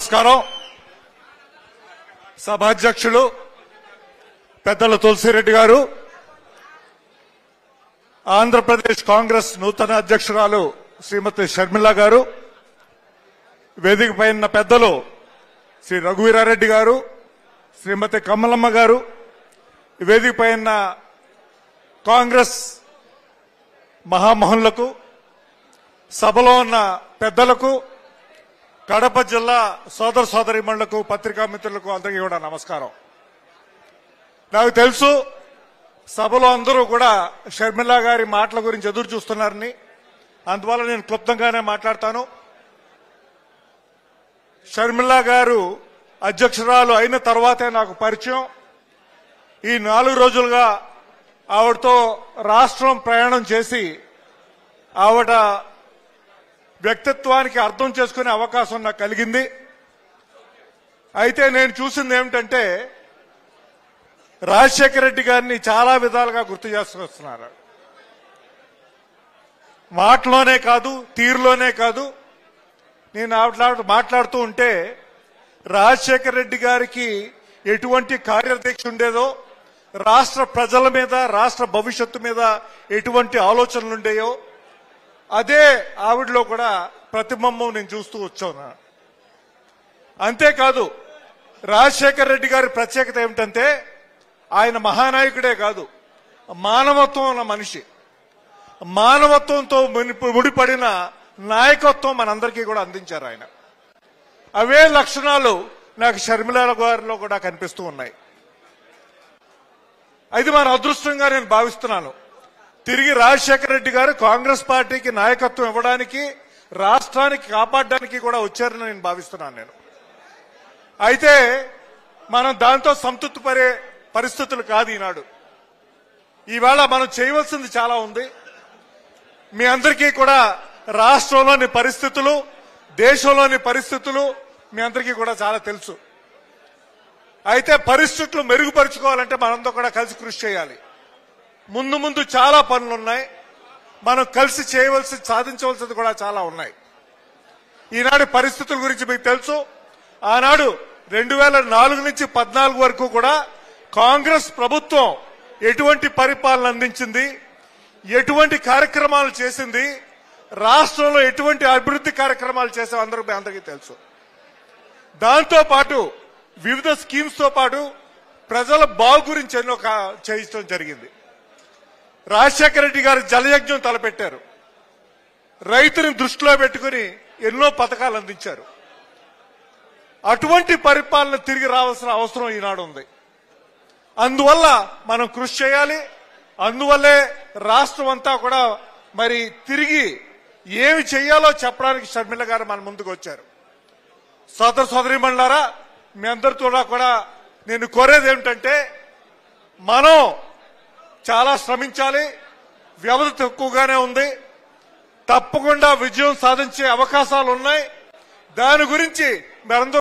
నమస్కారం. సభాధ్యక్షులు పెద్దల తులసిరెడ్డి గారు, ఆంధ్రప్రదేశ్ కాంగ్రెస్ నూతన అధ్యక్షురాలు శ్రీమతి షర్మిల గారు, వేదికపై ఉన్న పెద్దలు శ్రీ రఘువీరారెడ్డి గారు, శ్రీమతి కమలమ్మ గారు, వేదికపై ఉన్న కాంగ్రెస్ మహామహులకు, సభలో ఉన్న పెద్దలకు, కడప జిల్లా సోదర సోదరీమణులకు, పత్రికా మిత్రులకు అందరికీ కూడా నమస్కారం. నాకు తెలుసు సభలో అందరూ కూడా షర్మిల గారి మాటల గురించి ఎదురు చూస్తున్నారని, అందువల్ల నేను క్లుప్తంగానే మాట్లాడతాను. షర్మిల గారు అధ్యక్షురాలు అయిన తర్వాతే నాకు పరిచయం. ఈ 4 రోజులుగా ఆవిడతో రాష్ట్రం ప్రయాణం చేసి ఆవిడ వ్యక్తిత్వానికి అర్థం చేసుకునే అవకాశం నాకు కలిగింది. అయితే నేను చూసింది ఏమిటంటే, రాజశేఖర రెడ్డి గారిని చాలా విధాలుగా గుర్తు చేసుకొస్తున్నారు. మాటలోనే కాదు, తీరులోనే కాదు. నేను మాట్లాడుతూ ఉంటే రాజశేఖర రెడ్డి గారికి ఎటువంటి కార్యదీక్ష ఉండేదో, రాష్ట్ర ప్రజల మీద, రాష్ట్ర భవిష్యత్తు మీద ఎటువంటి ఆలోచనలు ఉండేయో అదే ఆవిడలో కూడా ప్రతిబింబం నేను చూస్తూ వచ్చాను. అంతేకాదు, రాజశేఖర రెడ్డి గారి ప్రత్యేకత ఏమిటంటే, ఆయన మహానాయకుడే కాదు, మానవత్వం ఉన్న మనిషి. మానవత్వంతో ముడిపడిన నాయకత్వం మనందరికీ కూడా అందించారు ఆయన. అవే లక్షణాలు నాకు షర్మిల గారిలో కూడా కనిపిస్తూ ఉన్నాయి. అది మన అదృష్టంగా నేను భావిస్తున్నాను. తిరిగి రాజశేఖర రెడ్డి గారు కాంగ్రెస్ పార్టీకి నాయకత్వం ఇవ్వడానికి, రాష్ట్రానికి కాపాడడానికి కూడా వచ్చారని నేను భావిస్తున్నాను నేను. అయితే మనం దాంతో సంతృప్తి పడే పరిస్థితులు కాదు ఈనాడు. ఈవేళ మనం చేయవలసింది చాలా ఉంది. మీ అందరికీ కూడా రాష్ట్రంలోని పరిస్థితులు, దేశంలోని పరిస్థితులు మీ అందరికీ కూడా చాలా తెలుసు. అయితే పరిస్థితులు మెరుగుపరుచుకోవాలంటే మనందరూ కూడా కలిసి కృషి చేయాలి. ముందు చాలా పనులున్నాయి. మనం కలిసి సాధించవలసింది కూడా చాలా ఉన్నాయి. ఈనాడు పరిస్థితుల గురించి మీకు తెలుసు. ఆనాడు 2004 నుంచి 14 వరకు కూడా కాంగ్రెస్ ప్రభుత్వం ఎటువంటి పరిపాలన అందించింది, ఎటువంటి కార్యక్రమాలు చేసింది, రాష్ట్రంలో ఎటువంటి అభివృద్ధి కార్యక్రమాలు చేసాం అందరికీ తెలుసు. దాంతో పాటు వివిధ స్కీమ్స్ తో పాటు ప్రజల బాగు గురించి ఎన్నో చేయించడం జరిగింది. రాజశేఖర రెడ్డి గారు జలయజ్ఞం తలపెట్టారు. రైతుని దృష్టిలో పెట్టుకుని ఎన్నో పథకాలు అందించారు. అటువంటి పరిపాలన తిరిగి రావాల్సిన అవసరం ఈనాడు ఉంది. అందువల్ల మనం కృషి చేయాలి. అందువల్లే రాష్ట్రం అంతా కూడా మరి తిరిగి ఏమి చేయాలో చెప్పడానికి షర్మిల గారు మన ముందుకు వచ్చారు. సోదర సోదరీమణులారా, మీ అందరితో కూడా నేను కోరేది ఏమిటంటే, మనం చాలా శ్రమించాలి. వ్యవధి తక్కువగానే ఉంది. తప్పకుండా విజయం సాధించే అవకాశాలు ఉన్నాయి. దాని గురించి మీరందరూ